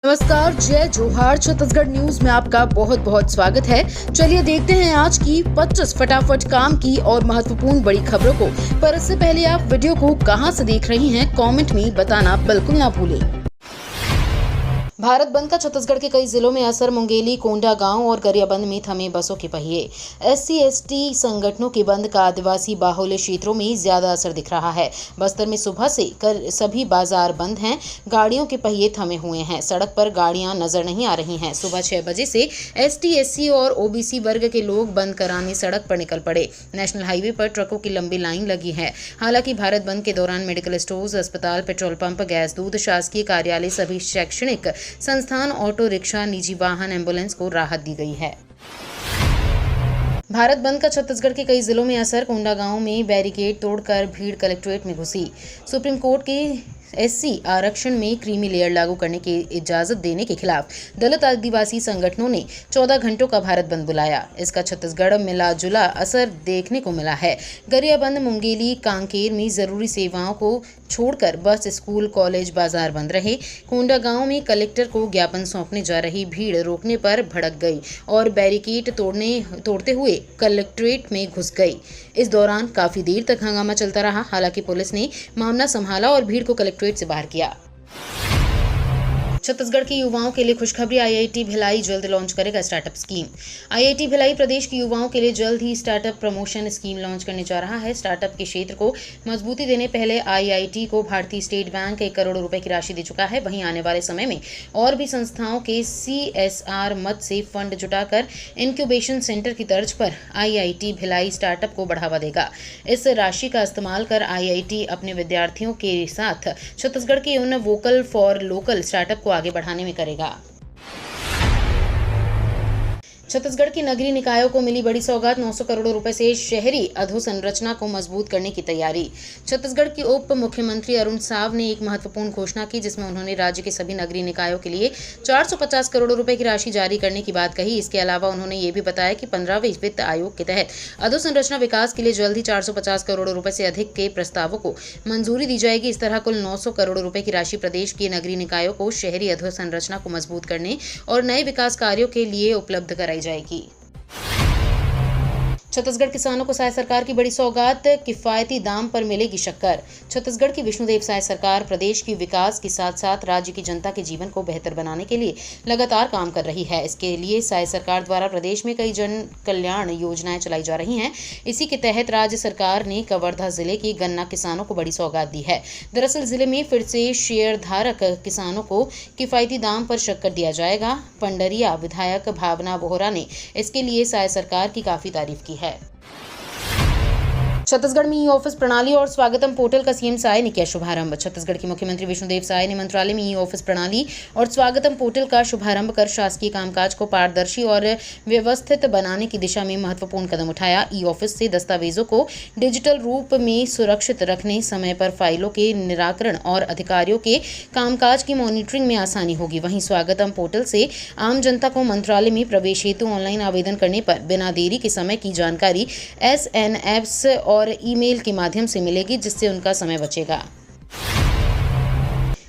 नमस्कार, जय जोहार। छत्तीसगढ़ न्यूज में आपका बहुत बहुत स्वागत है। चलिए देखते हैं आज की 25 फटाफट काम की और महत्वपूर्ण बड़ी खबरों को। पर इससे पहले आप वीडियो को कहां से देख रही हैं, कमेंट में बताना बिल्कुल ना भूलें। भारत बंद का छत्तीसगढ़ के कई जिलों में असर। मुंगेली, कोंडागांव और गरियाबंद में थमे बसों के पहिए। SC/ST संगठनों के बंद का आदिवासी बाहुल्य क्षेत्रों में ज्यादा असर दिख रहा है। बस्तर में सुबह से सभी बाजार बंद हैं। गाड़ियों के पहिए थमे हुए हैं। सड़क पर गाड़ियां नजर नहीं आ रही हैं। सुबह 6 बजे से ST/SC और OBC वर्ग के लोग बंद कराने सड़क पर निकल पड़े। नेशनल हाईवे पर ट्रकों की लंबी लाइन लगी है। हालांकि भारत बंद के दौरान मेडिकल स्टोर्स, अस्पताल, पेट्रोल पंप, गैस, दूध, शासकीय कार्यालय, सभी शैक्षणिक संस्थान, ऑटो रिक्शा, निजी वाहन, एम्बुलेंस को राहत दी गई है। भारत बंद का छत्तीसगढ़ के कई जिलों में असर। कोंडागांव में बैरिकेड तोड़कर भीड़ कलेक्ट्रेट में घुसी। सुप्रीम कोर्ट के SC आरक्षण में क्रीमी लेयर लागू करने की इजाजत देने के खिलाफ दलित आदिवासी संगठनों ने 14 घंटों का भारत बंद बुलाया। इसका छत्तीसगढ़ मिला जुला असर देखने को मिला है। गरियाबंद, मुंगेली, कांकेर में जरूरी सेवाओं को छोड़कर बस, स्कूल, कॉलेज, बाजार बंद रहे। कोंडागांव में कलेक्टर को ज्ञापन सौंपने जा रही भीड़ रोकने पर भड़क गई और बैरिकेड तोड़ते हुए कलेक्ट्रेट में घुस गई। इस दौरान काफी देर तक हंगामा चलता रहा। हालांकि पुलिस ने मामला संभाला और भीड़ को कलेक्ट्रेट से बाहर किया। छत्तीसगढ़ के युवाओं के लिए खुशखबरी। IIT भिलाई जल्द लॉन्च करेगा स्टार्टअप स्कीम। IIT भिलाई प्रदेश के युवाओं के लिए जल्द ही स्टार्टअप प्रमोशन स्कीम लॉन्च करने जा रहा है। स्टार्टअप के क्षेत्र को मजबूती देने पहले IIT को भारतीय स्टेट बैंक 1 करोड़ रुपए की राशि दे चुका है। वहीं आने वाले समय में और भी संस्थाओं के CSR मद से फंड जुटाकर इंक्यूबेशन सेंटर की तर्ज पर IIT भिलाई स्टार्टअप को बढ़ावा देगा। इस राशि का इस्तेमाल कर IIT अपने विद्यार्थियों के साथ छत्तीसगढ़ के उन वोकल फॉर लोकल स्टार्टअप को आगे बढ़ाने में करेगा। छत्तीसगढ़ की नगरीय निकायों को मिली बड़ी सौगात। 900 करोड़ रुपए से शहरी अधोसंरचना को मजबूत करने की तैयारी। छत्तीसगढ़ के उप मुख्यमंत्री अरुण साव ने एक महत्वपूर्ण घोषणा की, जिसमें उन्होंने राज्य के सभी नगरीय निकायों के लिए 450 करोड़ रुपए की राशि जारी करने की बात कही। इसके अलावा उन्होंने ये भी बताया कि 15वें वित्त आयोग के तहत अधोसंरचना विकास के लिए जल्द ही 450 करोड़ रुपए से अधिक के प्रस्तावों को मंजूरी दी जाएगी। इस तरह कुल 900 करोड़ रुपए की राशि प्रदेश के नगरीय निकायों को शहरी अधोसंरचना को मजबूत करने और नए विकास कार्यों के लिए उपलब्ध कराई जाएगी। छत्तीसगढ़ किसानों को साय सरकार की बड़ी सौगात। किफायती दाम पर मिलेगी शक्कर। छत्तीसगढ़ की विष्णुदेव साय सरकार प्रदेश की विकास के साथ साथ राज्य की जनता के जीवन को बेहतर बनाने के लिए लगातार काम कर रही है। इसके लिए साय सरकार द्वारा प्रदेश में कई जन कल्याण योजनाएं चलाई जा रही हैं। इसी के तहत राज्य सरकार ने कवर्धा जिले के गन्ना किसानों को बड़ी सौगात दी है। दरअसल जिले में फिर से शेयरधारक किसानों को किफायती दाम पर शक्कर दिया जाएगा। पंडरिया विधायक भावना बोहरा ने इसके लिए साय सरकार की काफी तारीफ की है। छत्तीसगढ़ में ई-ऑफिस प्रणाली और स्वागतम पोर्टल का CM साय ने किया शुभारंभ। छत्तीसगढ़ के मुख्यमंत्री विष्णुदेव साय ने मंत्रालय में ई-ऑफिस प्रणाली और स्वागतम पोर्टल का शुभारंभ कर शासकीय कामकाज को पारदर्शी और व्यवस्थित बनाने की दिशा में महत्वपूर्ण कदम उठाया। ई-ऑफिस से दस्तावेजों को डिजिटल रूप में सुरक्षित रखने, समय पर फाइलों के निराकरण और अधिकारियों के कामकाज की मॉनिटरिंग में आसानी होगी। वहीं स्वागतम पोर्टल से आम जनता को मंत्रालय में प्रवेश हेतु ऑनलाइन आवेदन करने पर बिना देरी के समय की जानकारी SNFs और ईमेल के माध्यम से मिलेगी, जिससे उनका समय बचेगा।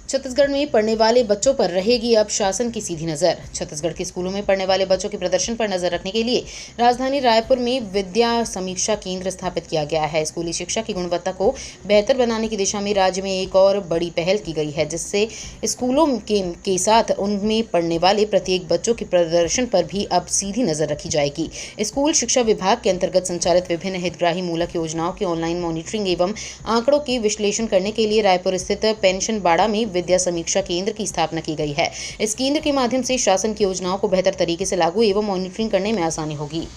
छत्तीसगढ़ में पढ़ने वाले बच्चों पर रहेगी अब शासन की सीधी नजर। छत्तीसगढ़ के स्कूलों में पढ़ने वाले बच्चों के प्रदर्शन पर नजर रखने के लिए राजधानी रायपुर में विद्या समीक्षा केंद्र स्थापित किया गया है। स्कूली शिक्षा की गुणवत्ता को बेहतर बनाने की दिशा में राज्य में एक और बड़ी पहल की गई है, जिससे स्कूलों के साथ उनमें पढ़ने वाले प्रत्येक बच्चों के प्रदर्शन पर भी अब सीधी नजर रखी जाएगी। स्कूल शिक्षा विभाग के अंतर्गत संचालित विभिन्न हितग्राही मूलक योजनाओं की ऑनलाइन मॉनिटरिंग एवं आंकड़ों के विश्लेषण करने के लिए रायपुर स्थित पेंशन बाड़ा में विद्या समीक्षा केंद्र की स्थापना की गई है। इस केंद्र के माध्यम से शासन की योजनाओं को बेहतर तरीके से लागू एवं मॉनिटरिंग करने में आसानी होगी।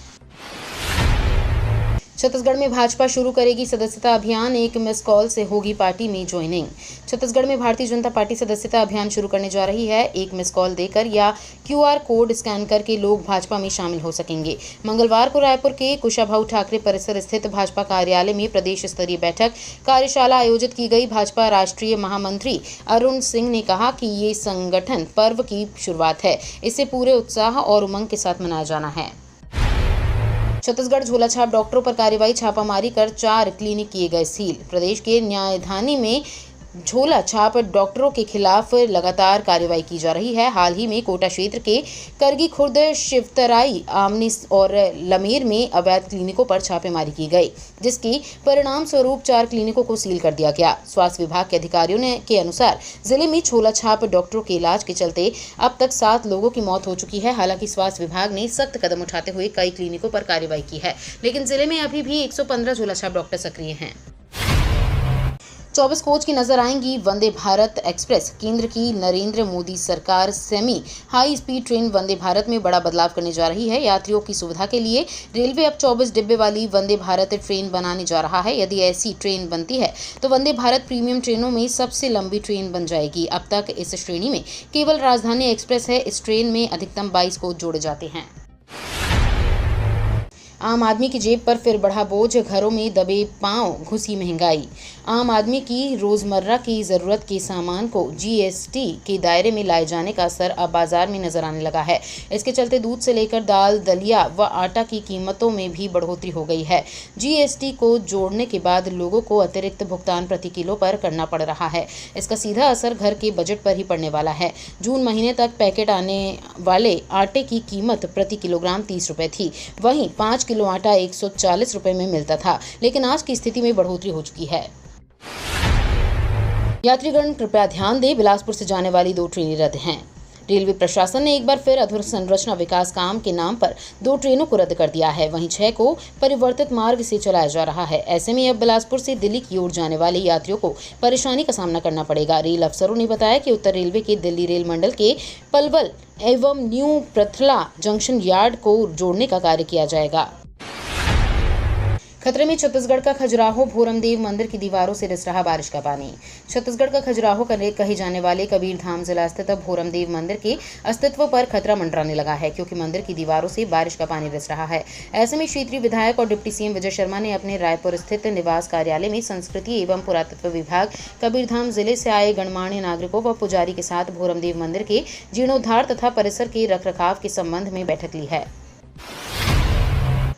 छत्तीसगढ़ में भाजपा शुरू करेगी सदस्यता अभियान। 1 मिस कॉल से होगी पार्टी में ज्वाइनिंग। छत्तीसगढ़ में भारतीय जनता पार्टी सदस्यता अभियान शुरू करने जा रही है। 1 मिस कॉल देकर या QR कोड स्कैन करके लोग भाजपा में शामिल हो सकेंगे। मंगलवार को रायपुर के कुशाभाऊ ठाकरे परिसर स्थित भाजपा कार्यालय में प्रदेश स्तरीय बैठक कार्यशाला आयोजित की गई। भाजपा राष्ट्रीय महामंत्री अरुण सिंह ने कहा कि ये संगठन पर्व की शुरुआत है, इसे पूरे उत्साह और उमंग के साथ मनाया जाना है। छत्तीसगढ़ झोलाछाप डॉक्टरों पर कार्रवाई। छापामारी कर 4 क्लिनिक किए गए सील। प्रदेश के न्यायधानी में झोला छाप डॉक्टरों के खिलाफ लगातार कार्रवाई की जा रही है। हाल ही में कोटा क्षेत्र के करगी खुर्द, शिवतराई, आमनी और लमेर में अवैध क्लिनिकों पर छापेमारी की गई, जिसके परिणाम स्वरूप 4 क्लिनिकों को सील कर दिया गया। स्वास्थ्य विभाग के अधिकारियों के अनुसार जिले में झोला छाप डॉक्टरों के इलाज के चलते अब तक 7 लोगों की मौत हो चुकी है। हालांकि स्वास्थ्य विभाग ने सख्त कदम उठाते हुए कई क्लिनिकों पर कार्रवाई की है, लेकिन जिले में अभी भी 115 झोला छाप डॉक्टर सक्रिय हैं। 24 कोच की नजर आएंगी वंदे भारत एक्सप्रेस। केंद्र की नरेंद्र मोदी सरकार semi high speed train Vande Bharat में बड़ा बदलाव करने जा रही है। यात्रियों की सुविधा के लिए रेलवे अब 24 डिब्बे वाली वंदे भारत ट्रेन बनाने जा रहा है। यदि ऐसी ट्रेन बनती है तो वंदे भारत प्रीमियम ट्रेनों में सबसे लंबी ट्रेन बन जाएगी। अब तक इस श्रेणी में केवल राजधानी एक्सप्रेस है। इस ट्रेन में अधिकतम 22 कोच जोड़े जाते हैं। आम आदमी की जेब पर फिर बढ़ा बोझ, घरों में दबे पांव घुसी महंगाई। आम आदमी की रोजमर्रा की जरूरत के सामान को जीएसटी के दायरे में लाए जाने का असर अब बाजार में नजर आने लगा है। इसके चलते दूध से लेकर दाल, दलिया व आटा की कीमतों में भी बढ़ोतरी हो गई है। जीएसटी को जोड़ने के बाद लोगों को अतिरिक्त भुगतान प्रति किलो पर करना पड़ रहा है। इसका सीधा असर घर के बजट पर ही पड़ने वाला है। जून महीने तक पैकेट आने वाले आटे की कीमत प्रति किलोग्राम 30 रुपये थी। वहीं 5 किलो आटा 140 रुपये में मिलता था, लेकिन आज की स्थिति में बढ़ोतरी हो चुकी है। यात्रीगण कृपया ध्यान दें, बिलासपुर से जाने वाली 2 ट्रेनें रद्द हैं। रेलवे प्रशासन ने एक बार फिर अधोसंरचना विकास काम के नाम पर 2 ट्रेनों को रद्द कर दिया है। वहीं 6 को परिवर्तित मार्ग से चलाया जा रहा है। ऐसे में अब बिलासपुर से दिल्ली की ओर जाने वाले यात्रियों को परेशानी का सामना करना पड़ेगा। रेल अफसरों ने बताया कि उत्तर रेलवे के दिल्ली रेल मंडल के पलवल एवं न्यू प्रथला जंक्शन यार्ड को जोड़ने का कार्य किया जाएगा। खतरे में छत्तीसगढ़ का खजुराहो। भोरमदेव मंदिर की दीवारों से रिस रहा बारिश का पानी। छत्तीसगढ़ का खजुराहो कहे जाने वाले कबीरधाम जिला स्थित भोरमदेव मंदिर के अस्तित्व पर खतरा मंडराने लगा है, क्योंकि मंदिर की दीवारों से बारिश का पानी रिस रहा है। ऐसे में क्षेत्रीय विधायक और डिप्टी सीएम विजय शर्मा ने अपने रायपुर स्थित निवास कार्यालय में संस्कृति एवं पुरातत्व विभाग, कबीरधाम जिले से आए गणमान्य नागरिकों व पुजारी के साथ भोरमदेव मंदिर के जीर्णोद्धार तथा परिसर के रखरखाव के संबंध में बैठक ली है।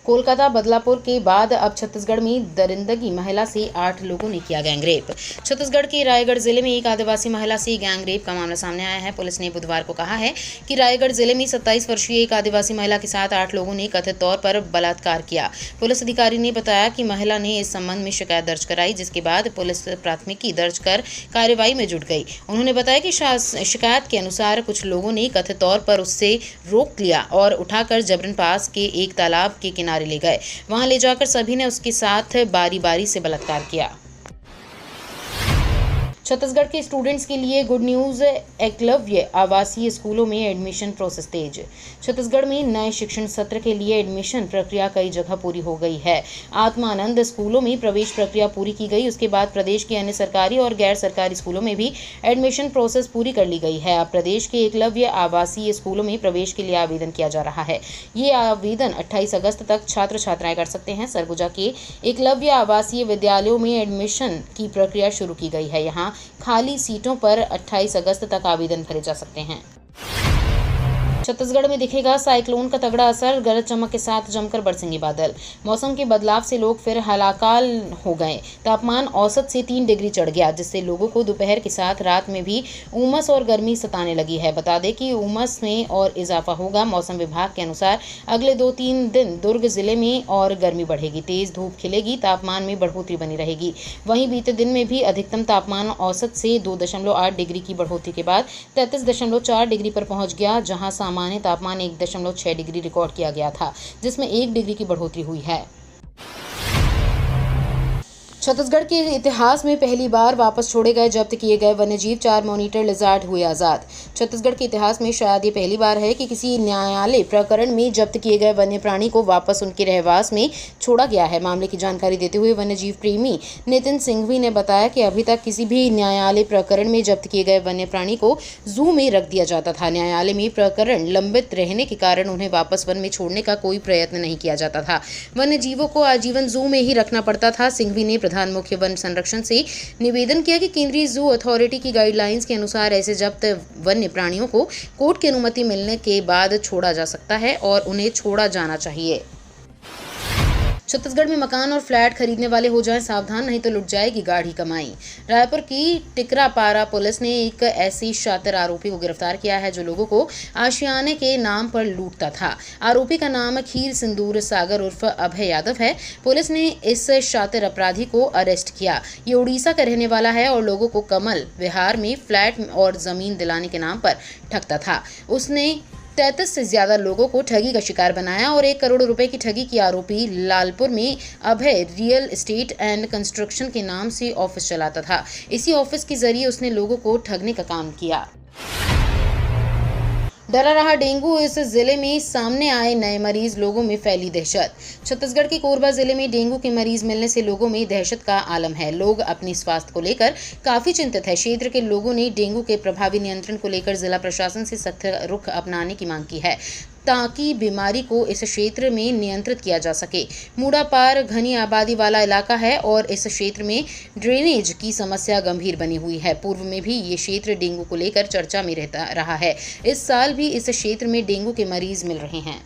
कोलकाता, बदलापुर के बाद अब छत्तीसगढ़ में दरिंदगी महिला से 8 लोगों ने किया गैंगरेप। छत्तीसगढ़ के रायगढ़ जिले में एक आदिवासी महिला से गैंगरेप का मामला सामने आया है। पुलिस ने बुधवार को कहा है कि रायगढ़ जिले में 27 वर्षीय एक आदिवासी महिला के साथ 8 लोगों ने कथित तौर पर बलात्कार किया। पुलिस अधिकारी ने बताया कि महिला ने इस संबंध में शिकायत दर्ज कराई, जिसके बाद पुलिस प्राथमिकी दर्ज कर कार्रवाई में जुट गई। उन्होंने बताया कि शिकायत के अनुसार कुछ लोगों ने कथित तौर पर उससे रोक लिया और उठाकर जबरन पास के एक तालाब के किनारे ले गए। वहां ले जाकर सभी ने उसके साथ बारी बारी से बलात्कार किया। छत्तीसगढ़ के स्टूडेंट्स के लिए गुड न्यूज, एकलव्य आवासीय स्कूलों में एडमिशन प्रोसेस तेज। छत्तीसगढ़ में नए शिक्षण सत्र के लिए एडमिशन प्रक्रिया कई जगह पूरी हो गई है। आत्मानंद स्कूलों में प्रवेश प्रक्रिया पूरी की गई। उसके बाद प्रदेश के अन्य सरकारी और गैर सरकारी स्कूलों में भी एडमिशन प्रोसेस पूरी कर ली गई है। अब प्रदेश के एकलव्य आवासीय स्कूलों में प्रवेश के लिए आवेदन किया जा रहा है। ये आवेदन 28 अगस्त तक छात्र छात्राएं कर सकते हैं। सरगुजा के एकलव्य आवासीय विद्यालयों में एडमिशन की प्रक्रिया शुरू की गई है। यहाँ खाली सीटों पर 28 अगस्त तक आवेदन भरे जा सकते हैं। छत्तीसगढ़ में दिखेगा साइक्लोन का तगड़ा असर। गरज चमक के साथ जमकर बरसेंगे बादल। मौसम के बदलाव से लोग फिर हलाकाल हो गए। तापमान औसत से 3 डिग्री चढ़ गया, जिससे लोगों को दोपहर के साथ रात में भी उमस और गर्मी सताने लगी है। बता दें कि उमस में और इजाफा होगा। मौसम विभाग के अनुसार अगले 2-3 दिन दुर्ग जिले में और गर्मी बढ़ेगी, तेज धूप खिलेगी, तापमान में बढ़ोतरी बनी रहेगी। वहीं बीते दिन में भी अधिकतम तापमान औसत से 2.8 डिग्री की बढ़ोतरी के बाद 33.4 डिग्री पर पहुंच गया, जहां सामान्य तापमान 1.6 डिग्री रिकॉर्ड किया गया था, जिसमें 1 डिग्री की बढ़ोतरी हुई है। छत्तीसगढ़ के इतिहास में पहली बार वापस छोड़े गए जब्त किए गए वन्यजीव 4 मॉनिटर लिजार्ड हुए आज़ाद। छत्तीसगढ़ के इतिहास में शायद ये पहली बार है कि किसी न्यायालय प्रकरण में जब्त किए गए वन्य प्राणी को वापस उनके रहवास में छोड़ा गया है। मामले की जानकारी देते हुए वन्यजीव प्रेमी नितिन सिंघवी ने बताया कि अभी तक किसी भी न्यायालय प्रकरण में जब्त किए गए वन्य प्राणी को जू में रख दिया जाता था। न्यायालय में प्रकरण लंबित रहने के कारण उन्हें वापस वन में छोड़ने का कोई प्रयत्न नहीं किया जाता था। वन्य जीवों को आजीवन जू में ही रखना पड़ता था। सिंघवी ने प्रधान मुख्य वन संरक्षण से निवेदन किया कि केंद्रीय जू अथॉरिटी की गाइडलाइंस के अनुसार ऐसे जब्त वन्य प्राणियों को कोर्ट की अनुमति मिलने के बाद छोड़ा जा सकता है और उन्हें छोड़ा जाना चाहिए। छत्तीसगढ़ में मकान और फ्लैट खरीदने वाले हो जाएं सावधान, नहीं तो लुट जाएगी गाढ़ी कमाई। रायपुर की टिकरापारा पुलिस ने एक ऐसी शातिर आरोपी को गिरफ्तार किया है जो लोगों को आशियाने के नाम पर लूटता था। आरोपी का नाम खीर सिंदूर सागर उर्फ अभय यादव है। पुलिस ने इस शातिर अपराधी को अरेस्ट किया। ये उड़ीसा का रहने वाला है और लोगों को कमल विहार में फ्लैट और जमीन दिलाने के नाम पर ठगता था। उसने 33 से ज्यादा लोगों को ठगी का शिकार बनाया और 1 करोड़ रुपए की ठगी की आरोपी लालपुर में अभय रियल एस्टेट एंड कंस्ट्रक्शन के नाम से ऑफिस चलाता था। इसी ऑफिस के जरिए उसने लोगों को ठगने का काम किया। डरा रहा डेंगू, इस जिले में सामने आए नए मरीज, लोगों में फैली दहशत। छत्तीसगढ़ के कोरबा जिले में डेंगू के मरीज मिलने से लोगों में दहशत का आलम है। लोग अपने स्वास्थ्य को लेकर काफी चिंतित है। क्षेत्र के लोगों ने डेंगू के प्रभावी नियंत्रण को लेकर जिला प्रशासन से सख्त रुख अपनाने की मांग की है ताकि बीमारी को इस क्षेत्र में नियंत्रित किया जा सके। मूड़ापार घनी आबादी वाला इलाका है और इस क्षेत्र में ड्रेनेज की समस्या गंभीर बनी हुई है। पूर्व में भी ये क्षेत्र डेंगू को लेकर चर्चा में रहा है। इस साल भी इस क्षेत्र में डेंगू के मरीज मिल रहे हैं।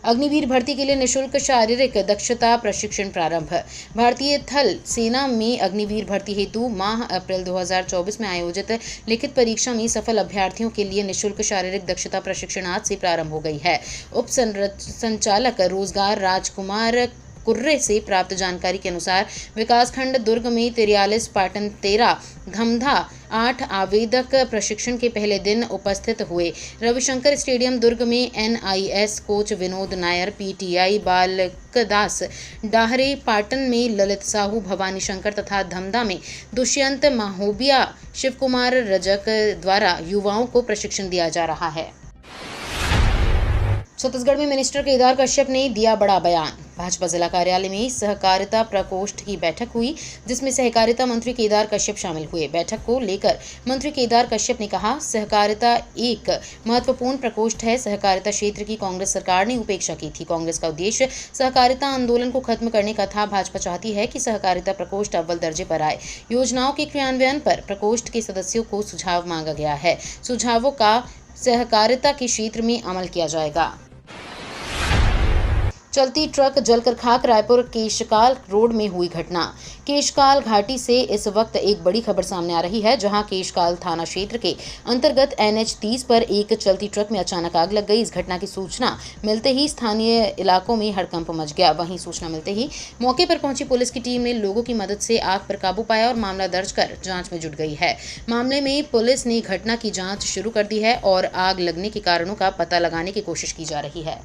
अग्निवीर भर्ती के लिए निःशुल्क शारीरिक दक्षता प्रशिक्षण प्रारंभ। भारतीय थल सेना में अग्निवीर भर्ती हेतु माह अप्रैल 2024 में आयोजित लिखित परीक्षा में सफल अभ्यर्थियों के लिए निःशुल्क शारीरिक दक्षता प्रशिक्षण आज से प्रारंभ हो गई है। उप संचालक रोजगार राजकुमार कुर्रे से प्राप्त जानकारी के अनुसार विकासखंड दुर्ग में 43, पाटन 13, धमधा 8 आवेदक प्रशिक्षण के पहले दिन उपस्थित हुए। रविशंकर स्टेडियम दुर्ग में NIS coach Vinod Nair, PTI Balakdas Dahre, Patan में ललित साहू, भवानी शंकर तथा धमधा में दुष्यंत माहोबिया, शिव कुमार रजक द्वारा युवाओं को प्रशिक्षण दिया जा रहा है। छत्तीसगढ़ में मिनिस्टर केदार कश्यप ने दिया बड़ा बयान। भाजपा जिला कार्यालय में सहकारिता प्रकोष्ठ की बैठक हुई, जिसमें सहकारिता मंत्री केदार कश्यप शामिल हुए। बैठक को लेकर मंत्री केदार कश्यप ने कहा, सहकारिता एक महत्वपूर्ण प्रकोष्ठ है। सहकारिता क्षेत्र की कांग्रेस सरकार ने उपेक्षा की थी। कांग्रेस का उद्देश्य सहकारिता आंदोलन को खत्म करने का था। भाजपा चाहती है कि सहकारिता प्रकोष्ठ अव्वल दर्जे पर आए। योजनाओं के क्रियान्वयन पर प्रकोष्ठ के सदस्यों को सुझाव मांगा गया है। सुझावों का सहकारिता के क्षेत्र में अमल किया जाएगा। चलती ट्रक जलकर खाक, रायपुर केशकाल रोड में हुई घटना। केशकाल घाटी से इस वक्त एक बड़ी खबर सामने आ रही है, जहां केशकाल थाना क्षेत्र के अंतर्गत NH 30 पर एक चलती ट्रक में अचानक आग लग गई। इस घटना की सूचना मिलते ही स्थानीय इलाकों में हड़कंप मच गया। वहीं सूचना मिलते ही मौके पर पहुंची पुलिस की टीम ने लोगों की मदद से आग पर काबू पाया और मामला दर्ज कर जांच में जुट गई है। मामले में पुलिस ने घटना की जांच शुरू कर दी है और आग लगने के कारणों का पता लगाने की कोशिश की जा रही है।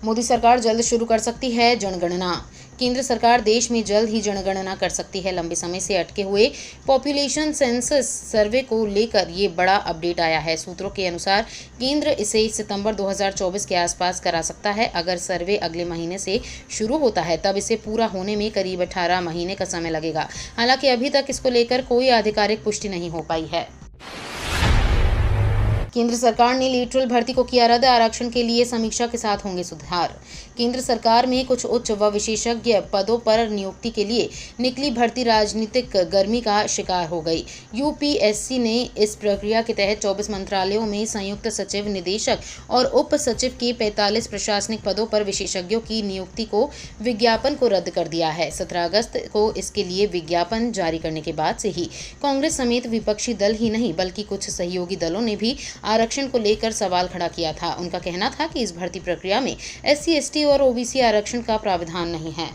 मोदी सरकार जल्द शुरू कर सकती है जनगणना। केंद्र सरकार देश में जल्द ही जनगणना कर सकती है। लंबे समय से अटके हुए पॉपुलेशन सेंसस सर्वे को लेकर ये बड़ा अपडेट आया है। सूत्रों के अनुसार केंद्र इसे सितंबर 2024 के आसपास करा सकता है। अगर सर्वे अगले महीने से शुरू होता है तब इसे पूरा होने में करीब 18 महीने का समय लगेगा। हालांकि अभी तक इसको लेकर कोई आधिकारिक पुष्टि नहीं हो पाई है। केंद्र सरकार ने लेटरल भर्ती को किया रद्द। आरक्षण के लिए समीक्षा के साथ होंगे सुधार। केंद्र सरकार में कुछ उच्च व विशेषज्ञ पदों पर नियुक्ति के लिए निकली भर्ती राजनीतिक गर्मी का शिकार हो गई। UPSC ने इस प्रक्रिया के तहत 24 मंत्रालयों में संयुक्त सचिव, निदेशक और उप सचिव के 45 प्रशासनिक पदों पर विशेषज्ञों की नियुक्ति को विज्ञापन को रद्द कर दिया है। 17 अगस्त को इसके लिए विज्ञापन जारी करने के बाद से ही कांग्रेस समेत विपक्षी दल ही नहीं बल्कि कुछ सहयोगी दलों ने भी आरक्षण को लेकर सवाल खड़ा किया था। उनका कहना था कि इस भर्ती प्रक्रिया में SC, ST और OBC आरक्षण का प्रावधान नहीं है।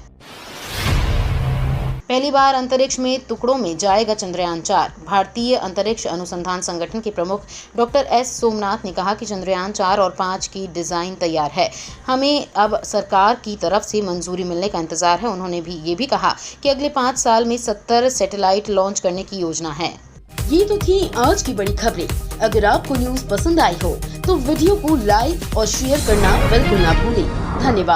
पहली बार अंतरिक्ष में टुकड़ों में जाएगा चंद्रयान 4। भारतीय अंतरिक्ष अनुसंधान संगठन के प्रमुख डॉक्टर S सोमनाथ ने कहा कि चंद्रयान 4 और 5 की डिजाइन तैयार है। हमें अब सरकार की तरफ से मंजूरी मिलने का इंतजार है। उन्होंने ये भी कहा कि अगले 5 साल में 70 सैटेलाइट लॉन्च करने की योजना है। ये तो थी आज की बड़ी खबरें। अगर आपको न्यूज पसंद आई हो तो वीडियो को लाइक और शेयर करना बिल्कुल ना भूलें। धन्यवाद।